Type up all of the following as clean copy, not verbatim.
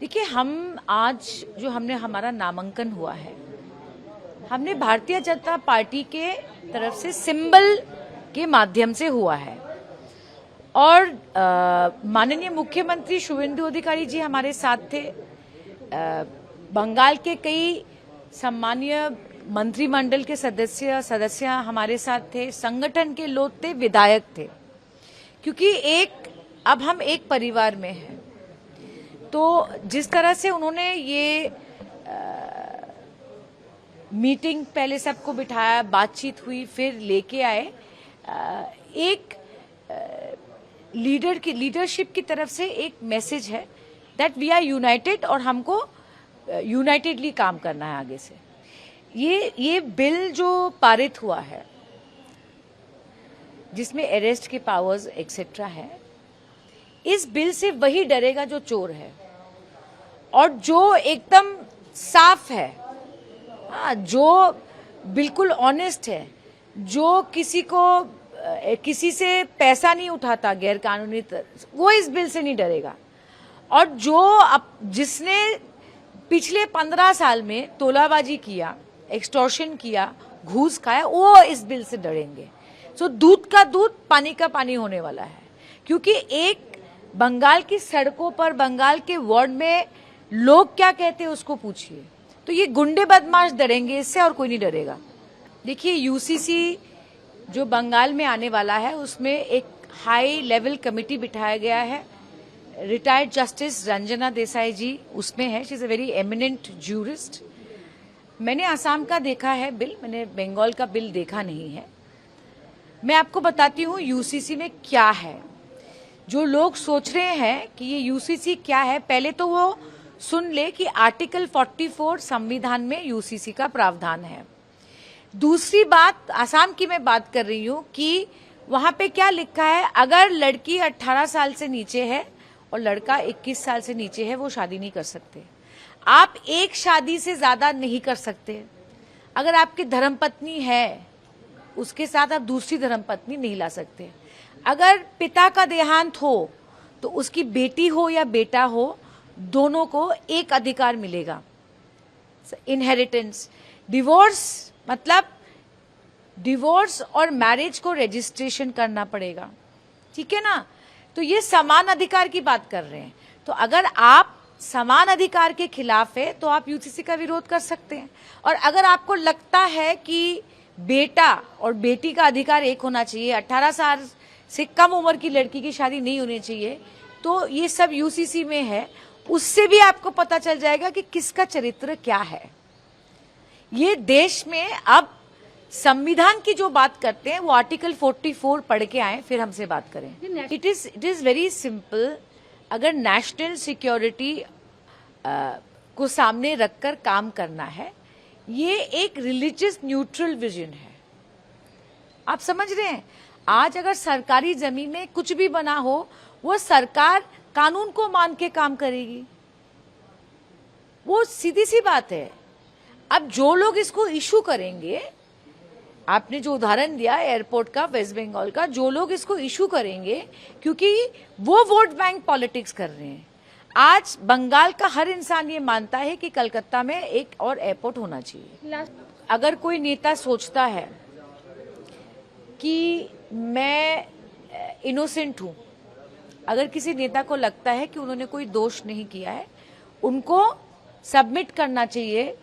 देखिए, हम आज जो हमारा नामांकन हुआ है, हमने भारतीय जनता पार्टी के तरफ से सिंबल के माध्यम से हुआ है और माननीय मुख्यमंत्री शुभेंदु अधिकारी जी हमारे साथ थे। बंगाल के कई सम्मानीय मंत्रिमंडल के सदस्य हमारे साथ थे, संगठन के लोग थे, विधायक थे, क्योंकि अब हम एक परिवार में हैं। तो जिस तरह से उन्होंने ये मीटिंग पहले सबको बिठाया, बातचीत हुई, फिर लेके आए, एक लीडरशिप की तरफ से एक मैसेज है दैट वी आर यूनाइटेड और हमको यूनाइटेडली काम करना है आगे से। ये बिल जो पारित हुआ है जिसमें अरेस्ट के पावर्स एक्सेट्रा है, इस बिल से वही डरेगा जो चोर है और जो एकदम साफ है, जो बिल्कुल ऑनेस्ट है, जो किसी से पैसा नहीं उठाता गैर कानूनी, वो इस बिल से नहीं डरेगा। और जिसने पिछले 15 साल में तोलाबाजी किया, एक्सटॉर्शन किया, घूस खाया, वो इस बिल से डरेंगे। सो दूध का दूध, पानी का पानी होने वाला है, क्योंकि एक बंगाल की सड़कों पर, बंगाल के वार्ड में लोग क्या कहते हैं उसको पूछिए। तो ये गुंडे बदमाश डरेंगे इससे, और कोई नहीं डरेगा। देखिए, यूसीसी जो बंगाल में आने वाला है, उसमें एक हाई लेवल कमेटी बिठाया गया है। रिटायर्ड जस्टिस रंजना देसाई जी उसमें है। She is a very eminent jurist. मैंने आसाम का देखा है बिल, मैंने बंगाल का बिल देखा नहीं है। मैं आपको बताती हूँ यूसीसी में क्या है। जो लोग सोच रहे हैं कि ये यूसीसी क्या है, पहले तो वो सुन ले कि आर्टिकल 44 संविधान में यूसीसी का प्रावधान है। दूसरी बात, आसाम की मैं बात कर रही हूं कि वहां पे क्या लिखा है, अगर लड़की 18 साल से नीचे है और लड़का 21 साल से नीचे है, वो शादी नहीं कर सकते। आप एक शादी से ज्यादा नहीं कर सकते। अगर आपकी धर्मपत्नी है, उसके साथ आप दूसरी धर्मपत्नी नहीं ला सकते। अगर पिता का देहांत हो तो उसकी बेटी हो या बेटा हो, दोनों को एक अधिकार मिलेगा, इनहेरिटेंस। डिवोर्स मतलब डिवोर्स और मैरिज को रजिस्ट्रेशन करना पड़ेगा, ठीक है ना। तो ये समान अधिकार की बात कर रहे हैं। तो अगर आप समान अधिकार के खिलाफ है तो आप यूसीसी का विरोध कर सकते हैं। और अगर आपको लगता है कि बेटा और बेटी का अधिकार एक होना चाहिए, 18 साल से कम उम्र की लड़की की शादी नहीं होनी चाहिए, तो ये सब यूसीसी में है। उससे भी आपको पता चल जाएगा कि किसका चरित्र क्या है। ये देश में अब संविधान की जो बात करते हैं वो आर्टिकल 44 पढ़ के आए, फिर हमसे बात करें। It is very simple. अगर नेशनल सिक्योरिटी को सामने रखकर काम करना है, ये एक रिलीजियस न्यूट्रल विजन है। आप समझ रहे हैं, आज अगर सरकारी जमीन में कुछ भी बना हो, वो सरकार कानून को मान के काम करेगी। वो सीधी सी बात है। अब जो लोग इसको इशू करेंगे, आपने जो उदाहरण दिया एयरपोर्ट का, वेस्ट बंगाल का, जो लोग इसको इशू करेंगे, क्योंकि वो वोट बैंक पॉलिटिक्स कर रहे हैं। आज बंगाल का हर इंसान ये मानता है कि कलकत्ता में एक और एयरपोर्ट होना चाहिए। अगर कोई नेता सोचता है कि मैं इनोसेंट हूं, अगर किसी नेता को लगता है कि उन्होंने कोई दोष नहीं किया है, उनको सबमिट करना चाहिए।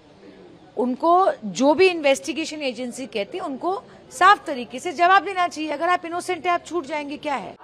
उनको जो भी इन्वेस्टिगेशन एजेंसी कहती है, उनको साफ तरीके से जवाब देना चाहिए। अगर आप इनोसेंट है, आप छूट जाएंगे, क्या है।